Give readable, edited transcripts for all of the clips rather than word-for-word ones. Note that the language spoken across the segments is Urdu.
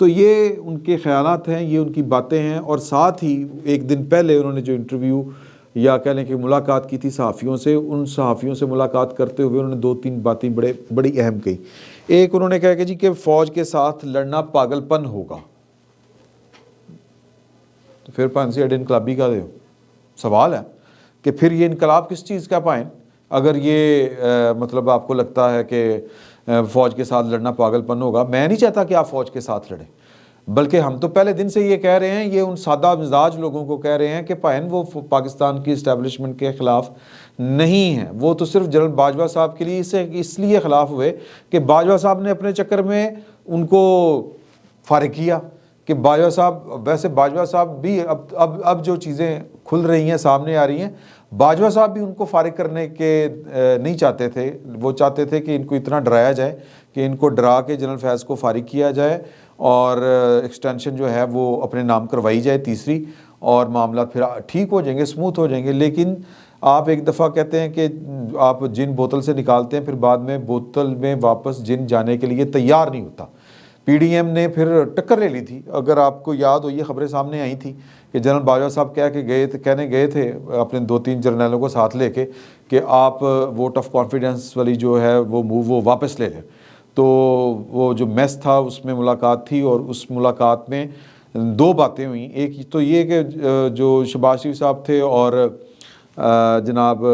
تو یہ ان کے خیالات ہیں، یہ ان کی باتیں ہیں. اور ساتھ ہی ایک دن پہلے انہوں نے جو انٹرویو یا کہہ لیں کہ ملاقات کی تھی صحافیوں سے، ان صحافیوں سے ملاقات کرتے ہوئے انہوں نے 2-3 باتیں بڑی اہم کہی. ایک انہوں نے کہا کہ جی کہ فوج کے ساتھ لڑنا پاگل پن ہوگا. تو پھر 5 انقلابی کا سوال ہے کہ پھر یہ انقلاب کس چیز کا پائیں اگر یہ مطلب آپ کو لگتا ہے کہ فوج کے ساتھ لڑنا پاگل پن ہوگا. میں نہیں چاہتا کہ آپ فوج کے ساتھ لڑیں، بلکہ ہم تو پہلے دن سے یہ کہہ رہے ہیں، یہ ان سادہ مزاج لوگوں کو کہہ رہے ہیں کہ پائن وہ پاکستان کی اسٹیبلشمنٹ کے خلاف نہیں ہیں. وہ تو صرف جنرل باجوہ صاحب کے لیے اس لیے خلاف ہوئے کہ باجوہ صاحب نے اپنے چکر میں ان کو فارغ کیا کہ باجوہ صاحب، ویسے باجوہ صاحب بھی اب جو چیزیں کھل رہی ہیں سامنے آ رہی ہیں، باجوہ صاحب بھی ان کو فارغ کرنے کے نہیں چاہتے تھے. وہ چاہتے تھے کہ ان کو اتنا ڈرایا جائے کہ ان کو ڈرا کے جنرل فیض کو فارغ کیا جائے اور ایکسٹینشن جو ہے وہ اپنے نام کروائی جائے تیسری، اور معاملات پھر ٹھیک ہو جائیں گے، اسموتھ ہو جائیں گے. لیکن آپ ایک دفعہ کہتے ہیں کہ آپ جن بوتل سے نکالتے ہیں، پھر بعد میں بوتل میں واپس جن جانے کے لیے تیار نہیں ہوتا. پی ڈی ایم نے پھر ٹکر لے لی تھی. اگر آپ کو یاد ہو، یہ خبریں سامنے آئی تھی کہ جنرل باجوہ صاحب کہنے گئے تھے اپنے 2-3 جرنیلوں کو ساتھ لے کے کہ آپ ووٹ آف کانفیڈنس والی جو ہے وہ واپس لے لیں. تو وہ جو میس تھا اس میں ملاقات تھی، اور اس ملاقات میں 2 باتیں ہوئیں. ایک تو یہ کہ جو شہباز شریف صاحب تھے اور جناب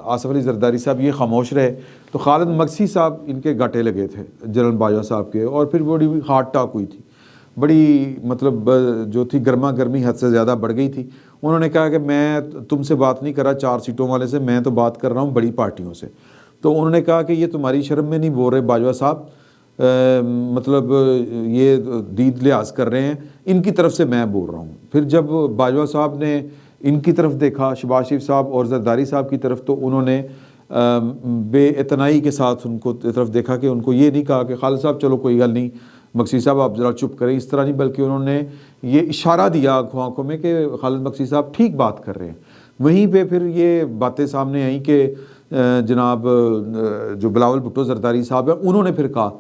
آصف علی زرداری صاحب یہ خاموش رہے، تو خالد مگسی صاحب ان کے گاٹے لگے تھے جنرل باجوہ صاحب کے، اور پھر بڑی ہارٹ ٹاک ہوئی تھی، بڑی مطلب جو تھی گرما گرمی حد سے زیادہ بڑھ گئی تھی. انہوں نے کہا کہ میں تم سے بات نہیں کر رہا 4 سیٹوں والے سے، میں تو بات کر رہا ہوں بڑی پارٹیوں سے. تو انہوں نے کہا کہ یہ تمہاری شرم میں نہیں بول رہے باجوہ صاحب، مطلب یہ دید لحاظ کر رہے ہیں، ان کی طرف سے میں بول رہا ہوں. پھر جب باجوہ صاحب نے ان کی طرف دیکھا، شہباز شریف صاحب اور زرداری صاحب کی طرف، تو انہوں نے بے اعتنائی کے ساتھ ان کو طرف دیکھا کہ ان کو یہ نہیں کہا کہ خالد صاحب چلو کوئی گل نہیں، مگسی صاحب آپ ذرا چپ کریں، اس طرح نہیں، بلکہ انہوں نے یہ اشارہ دیا آنکھوں میں کہ خالد مگسی صاحب ٹھیک بات کر رہے ہیں. وہیں پہ پھر یہ باتیں سامنے آئیں کہ جناب جو بلاول بھٹو زرداری صاحب ہیں، انہوں نے پھر کہا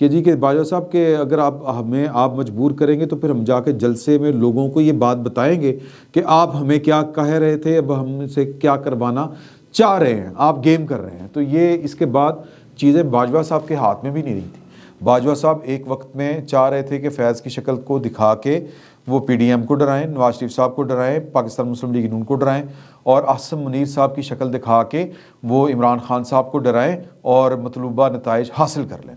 کہ جی کہ باجوہ صاحب کہ اگر آپ مجبور کریں گے تو پھر ہم جا کے جلسے میں لوگوں کو یہ بات بتائیں گے کہ آپ ہمیں کیا کہہ رہے تھے، اب ہم سے کیا کروانا چاہ رہے ہیں، آپ گیم کر رہے ہیں. تو یہ اس کے بعد چیزیں باجوہ صاحب کے ہاتھ میں بھی نہیں رہی تھی. باجوہ صاحب ایک وقت میں چاہ رہے تھے کہ فیض کی شکل کو دکھا کے وہ پی ڈی ایم کو ڈرائیں، نواز شریف صاحب کو ڈرائیں، پاکستان مسلم لیگ نون کو ڈرائیں، اور احسن منیر صاحب کی شکل دکھا کے وہ عمران خان صاحب کو ڈرائیں اور مطلوبہ نتائج حاصل کر لیں.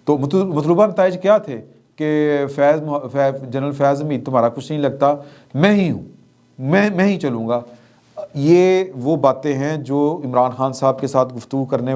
تو مطلوبہ نتائج کیا تھے کہ جنرل فیض حمید تمہارا کچھ نہیں لگتا، میں ہی ہوں، میں ہی چلوں گا. یہ وہ باتیں ہیں جو عمران خان صاحب کے ساتھ گفتگو کرنے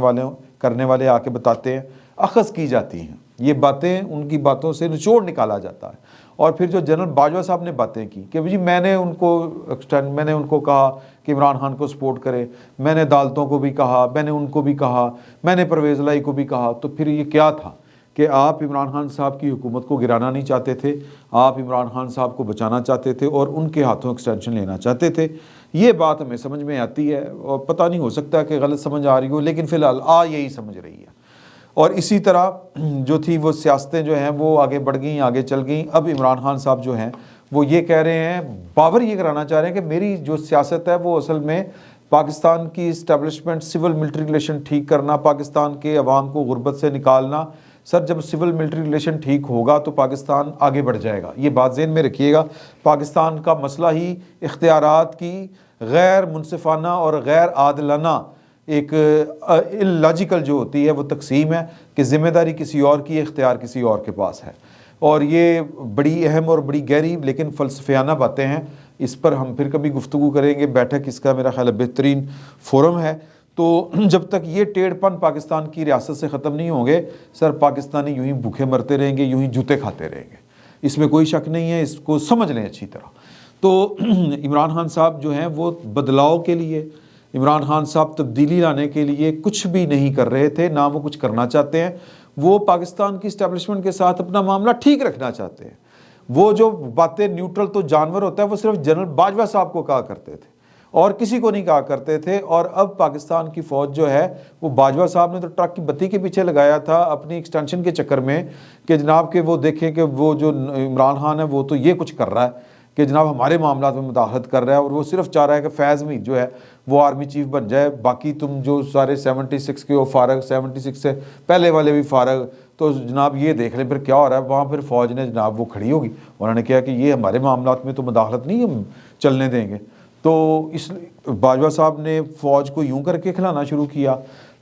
والے آ کے بتاتے ہیں، اخذ کی جاتی ہیں یہ باتیں، ان کی باتوں سے نچوڑ نکالا جاتا ہے. اور پھر جو جنرل باجوہ صاحب نے باتیں کی کہ جی میں نے ان کو کہا کہ عمران خان کو سپورٹ کرے، میں نے عدالتوں کو بھی کہا، میں نے ان کو بھی کہا، میں نے پرویز الہی کو بھی کہا. تو پھر یہ کیا تھا کہ آپ عمران خان صاحب کی حکومت کو گرانا نہیں چاہتے تھے، آپ عمران خان صاحب کو بچانا چاہتے تھے اور ان کے ہاتھوں ایکسٹینشن لینا چاہتے تھے. یہ بات ہمیں سمجھ میں آتی ہے، اور پتہ نہیں ہو سکتا کہ غلط سمجھ آ رہی ہو، لیکن فی الحال یہی سمجھ رہی ہے. اور اسی طرح جو تھی وہ سیاستیں جو ہیں وہ آگے بڑھ گئیں، آگے چل گئیں. اب عمران خان صاحب جو ہیں وہ یہ کہہ رہے ہیں، باور یہ کرانا چاہ رہے ہیں کہ میری جو سیاست ہے وہ اصل میں پاکستان کی اسٹیبلشمنٹ، سول ملٹری ریلیشن ٹھیک کرنا، پاکستان کے عوام کو غربت سے نکالنا. سر جب سول ملٹری ریلیشن ٹھیک ہوگا تو پاکستان آگے بڑھ جائے گا. یہ بات ذہن میں رکھیے گا. پاکستان کا مسئلہ ہی اختیارات کی غیر منصفانہ اور غیر عادلانہ ایک اللاجیکل جو ہوتی ہے وہ تقسیم ہے کہ ذمہ داری کسی اور کی، اختیار کسی اور کے پاس ہے. اور یہ بڑی اہم اور بڑی گہری لیکن فلسفیانہ باتیں ہیں. اس پر ہم پھر کبھی گفتگو کریں گے. بیٹھک اس کا میرا خیال ہے بہترین فورم ہے. تو جب تک یہ ٹیڑھ پن پاکستان کی ریاست سے ختم نہیں ہوں گے، سر پاکستانی یوں ہی بھوکے مرتے رہیں گے، یوں ہی جوتے کھاتے رہیں گے. اس میں کوئی شک نہیں ہے، اس کو سمجھ لیں اچھی طرح. تو عمران خان صاحب جو ہیں وہ بدلاؤ کے لیے، عمران خان صاحب تبدیلی لانے کے لیے کچھ بھی نہیں کر رہے تھے، نہ وہ کچھ کرنا چاہتے ہیں. وہ پاکستان کی اسٹیبلشمنٹ کے ساتھ اپنا معاملہ ٹھیک رکھنا چاہتے ہیں. وہ جو باتیں نیوٹرل تو جانور ہوتا ہے وہ صرف جنرل باجوہ صاحب کو کہا کرتے تھے، اور کسی کو نہیں کہا کرتے تھے. اور اب پاکستان کی فوج جو ہے وہ باجوہ صاحب نے تو ٹرک کی بتی کے پیچھے لگایا تھا اپنی ایکسٹینشن کے چکر میں کہ جناب کہ وہ دیکھیں کہ وہ جو عمران خان ہے وہ تو یہ کچھ کر رہا ہے کہ جناب ہمارے معاملات میں مداخلت کر رہا ہے, اور وہ صرف چاہ رہا ہے کہ فیض میر جو ہے وہ آرمی چیف بن جائے, باقی تم جو سارے 76 کے وہ فارغ, 76 سے پہلے والے بھی فارغ, تو جناب یہ دیکھ لیں پھر کیا ہو رہا ہے. وہاں پھر فوج نے جناب وہ کھڑی ہوگی, انہوں نے کہا کہ یہ ہمارے معاملات میں تو مداخلت نہیں ہم چلنے دیں گے. تو اس باجوہ صاحب نے فوج کو یوں کر کے کھلانا شروع کیا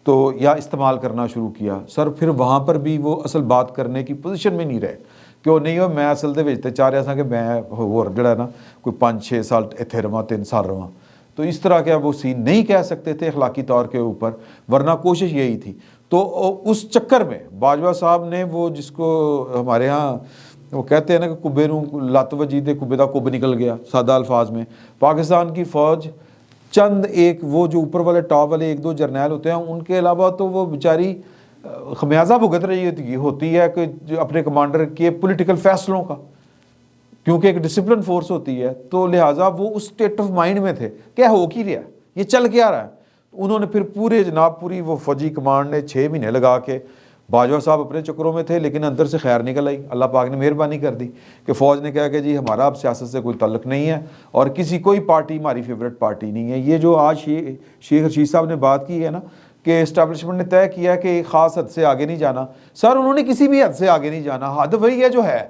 تو یا استعمال کرنا شروع کیا. سر پھر وہاں پر بھی وہ اصل بات کرنے کی پوزیشن میں نہیں رہے کہ وہ نہیں ہو میں اصل دے وچ تے چاہ رہا سا کہ میں ہور جڑا نا کوئی 5-6 سال ایتھے رواں 3 سال رواں, تو اس طرح کے وہ سین نہیں کہہ سکتے تھے اخلاقی طور کے اوپر, ورنہ کوشش یہی تھی. تو اس چکر میں باجوہ صاحب نے وہ جس کو ہمارے ہاں وہ کہتے ہیں نا کہ کبے نو لت وجی تے کبے دا کب نکل گیا, سادہ الفاظ میں پاکستان کی فوج چند ایک وہ جو اوپر والے ٹاپ والے 1-2 جرنیل ہوتے ہیں ان کے علاوہ تو وہ بیچاری خمیازہ بھگت رہی ہوتی ہے کہ اپنے کمانڈر کے پولیٹیکل فیصلوں کا, کیونکہ ایک ڈسپلن فورس ہوتی ہے, تو لہٰذا وہ اس اسٹیٹ آف مائنڈ میں تھے کیا ہو کی رہا ہے, یہ چل کیا رہا ہے. انہوں نے پھر پورے جناب پوری وہ فوجی کمانڈ نے 6 مہینے لگا کے, باجوہ صاحب اپنے چکروں میں تھے لیکن اندر سے خیر نکل آئی. اللہ پاک نے مہربانی کر دی کہ فوج نے کہا کہ جی ہمارا اب سیاست سے کوئی تعلق نہیں ہے اور کسی کوئی پارٹی ہماری فیوریٹ پارٹی نہیں ہے. یہ جو آج شیخ رشید صاحب نے بات کی ہے نا کہ اسٹیبلشمنٹ نے طے کیا ہے کہ ایک خاص حد سے آگے نہیں جانا, سر انہوں نے کسی بھی حد سے آگے نہیں جانا, حد وہی ہے جو ہے.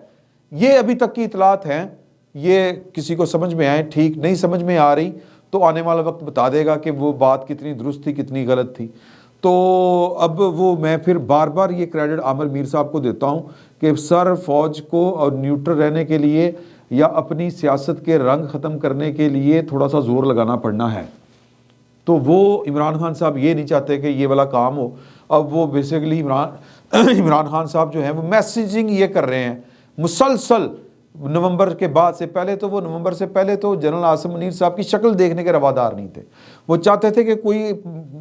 یہ ابھی تک کی اطلاعات ہیں, یہ کسی کو سمجھ میں آئے ٹھیک, نہیں سمجھ میں آ رہی تو آنے والا وقت بتا دے گا کہ وہ بات کتنی درست تھی کتنی غلط تھی. تو اب وہ میں پھر بار بار یہ کریڈٹ عامر میر صاحب کو دیتا ہوں کہ سر فوج کو اور نیوٹرل رہنے کے لیے یا اپنی سیاست کے رنگ ختم کرنے کے لیے تھوڑا سا زور لگانا پڑنا ہے. تو وہ عمران خان صاحب یہ نہیں چاہتے کہ یہ والا کام ہو. اب وہ بیسیکلی عمران خان صاحب جو ہیں وہ میسیجنگ یہ کر رہے ہیں مسلسل. نومبر کے بعد سے پہلے تو وہ نومبر سے پہلے تو جنرل عاصم منیر صاحب کی شکل دیکھنے کے روادار نہیں تھے. وہ چاہتے تھے کہ کوئی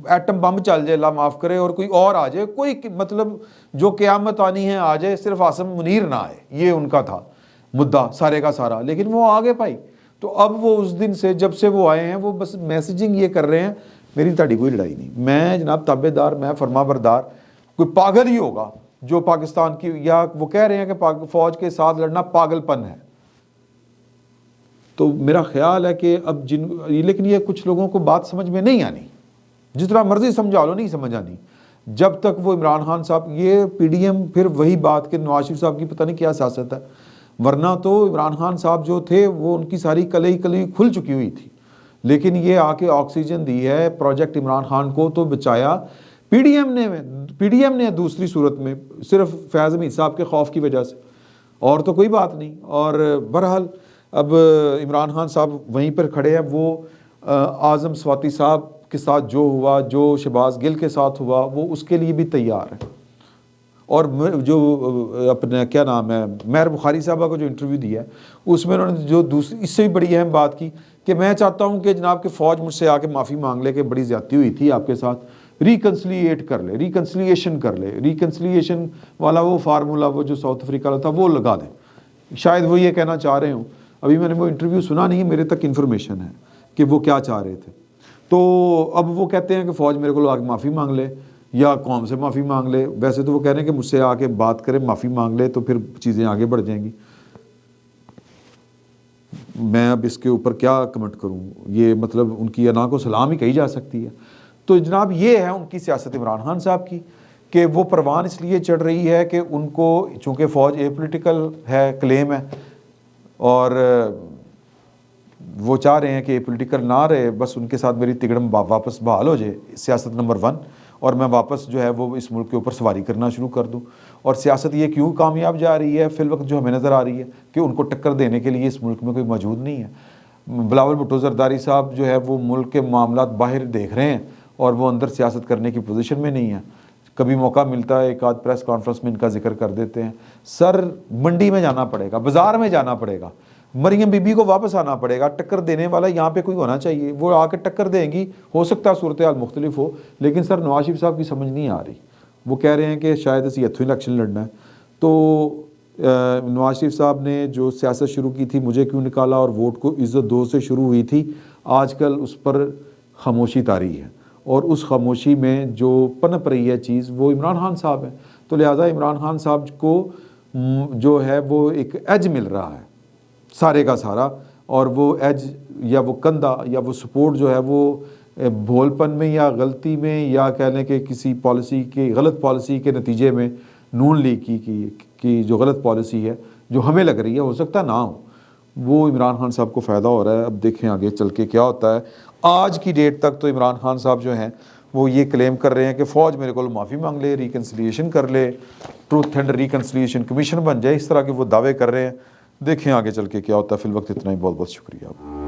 ایٹم بم چل جائے اللہ معاف کرے اور کوئی اور آ جائے, کوئی مطلب جو قیامت آنی ہے آ جائے, صرف عاصم منیر نہ آئے, یہ ان کا تھا مدعا سارے کا سارا. لیکن وہ آگے پائی. تو اب وہ اس دن سے جب سے وہ آئے ہیں وہ بس میسیجنگ یہ کر رہے ہیں میری تہاڈی کوئی لڑائی نہیں, میں جناب تابع دار, میں فرما بردار. کوئی پاگل ہی ہوگا جو پاکستان کی, یا وہ کہہ رہے ہیں کہ فوج کے ساتھ لڑنا پاگل پن ہے. تو میرا خیال ہے کہ اب لیکن یہ کچھ لوگوں کو بات سمجھ میں نہیں آنی, جتنا مرضی سمجھا لو نہیں سمجھ آنی جب تک وہ عمران خان صاحب یہ پی ڈی ایم پھر وہی بات کہ نواز شریف صاحب کی پتہ نہیں کیا سیاست ہے, ورنہ تو عمران خان صاحب جو تھے وہ ان کی ساری کلئی کھل چکی ہوئی تھی. لیکن یہ آ کے آکسیجن دی ہے پروجیکٹ عمران خان کو تو بچایا پی ڈی ایم نے دوسری صورت میں صرف فیض میر صاحب کے خوف کی وجہ سے, اور تو کوئی بات نہیں. اور بہرحال اب عمران خان صاحب وہیں پر کھڑے ہیں. وہ اعظم سواتی صاحب کے ساتھ جو ہوا, جو شہباز گل کے ساتھ ہوا, وہ اس کے لیے بھی تیار ہے. اور جو اپنا کیا نام ہے مہر بخاری صاحبہ کو جو انٹرویو دیا ہے اس میں انہوں نے جو دوسری اس سے بھی بڑی اہم بات کی کہ میں چاہتا ہوں کہ جناب کہ فوج مجھ سے آ کے معافی مانگ لے کہ بڑی زیادتی ہوئی تھی آپ کے ساتھ, ریکنسلیٹ کر لے, ریکنسلیشن کر لے. ریکنسلیشن والا وہ فارمولا وہ جو ساؤتھ افریقہ والا تھا وہ لگا دیں, شاید وہ یہ کہنا چاہ رہے ہوں. ابھی میں نے وہ انٹرویو سنا نہیں ہے, میرے تک انفارمیشن ہے کہ وہ کیا چاہ رہے تھے. تو اب وہ کہتے ہیں کہ فوج میرے کو آ کے معافی مانگ لے یا قوم سے معافی مانگ لے. ویسے تو وہ کہہ رہے ہیں کہ مجھ سے آ کے بات کرے معافی مانگ لے تو پھر چیزیں آگے بڑھ جائیں گی. میں اب اس کے اوپر کیا کمنٹ کروں, یہ مطلب ان کی انا کو سلام ہی کہی جا سکتی ہے. تو جناب یہ ہے ان کی سیاست عمران خان صاحب کی کہ وہ پروان اس لیے چڑھ رہی ہے کہ ان کو چونکہ فوج اے پولیٹیکل ہے, کلیم ہے, اور وہ چاہ رہے ہیں کہ پولیٹیکل نہ رہے, بس ان کے ساتھ میری تگڑم واپس بحال ہو جائے سیاست نمبر 1, اور میں واپس جو ہے وہ اس ملک کے اوپر سواری کرنا شروع کر دوں. اور سیاست یہ کیوں کامیاب جا رہی ہے فی الوقت جو ہمیں نظر آ رہی ہے کہ ان کو ٹکر دینے کے لیے اس ملک میں کوئی موجود نہیں ہے. بلاول بھٹو زرداری صاحب جو ہے وہ ملک کے معاملات باہر دیکھ رہے ہیں اور وہ اندر سیاست کرنے کی پوزیشن میں نہیں ہے. کبھی موقع ملتا ہے ایک آدھ پریس کانفرنس میں ان کا ذکر کر دیتے ہیں. سر منڈی میں جانا پڑے گا, بازار میں جانا پڑے گا, مریم بی بی کو واپس آنا پڑے گا. ٹکر دینے والا یہاں پہ کوئی ہونا چاہیے, وہ آ کے ٹکر دیں گی. ہو سکتا ہے صورتحال مختلف ہو, لیکن سر نواز شریف صاحب کی سمجھ نہیں آ رہی. وہ کہہ رہے ہیں کہ شاید اسی اتھوں الیکشن لڑنا ہے. تو نواز شریف صاحب نے جو سیاست شروع کی تھی مجھے کیوں نکالا اور ووٹ کو عزت دو سے شروع ہوئی تھی، آج کل اس پر خاموشی طاری ہے، اور اس خاموشی میں جو پنپ رہی ہے چیز وہ عمران خان صاحب ہے۔ تو لہٰذا عمران خان صاحب کو جو ہے وہ ایک ایج مل رہا ہے سارے کا سارا، اور وہ ایج یا وہ کندھا یا وہ سپورٹ جو ہے وہ بھول پن میں یا غلطی میں یا کہہ لیں کہ کسی پالیسی کے غلط پالیسی کے نتیجے میں نون لیگ کی جو غلط پالیسی ہے جو ہمیں لگ رہی ہے، ہو سکتا نہ ہو، وہ عمران خان صاحب کو فائدہ ہو رہا ہے۔ اب دیکھیں آگے چل کے کیا ہوتا ہے۔ آج کی ڈیٹ تک تو عمران خان صاحب جو ہیں وہ یہ کلیم کر رہے ہیں کہ فوج میرے کو معافی مانگ لے، ریکنسیلیشن کر لے، ٹروتھ اینڈ ریکنسیلیشن کمیشن بن جائے، اس طرح کے وہ دعوے کر رہے ہیں۔ دیکھیں آگے چل کے کیا ہوتا ہے۔ فی الوقت اتنا ہی، بہت بہت شکریہ۔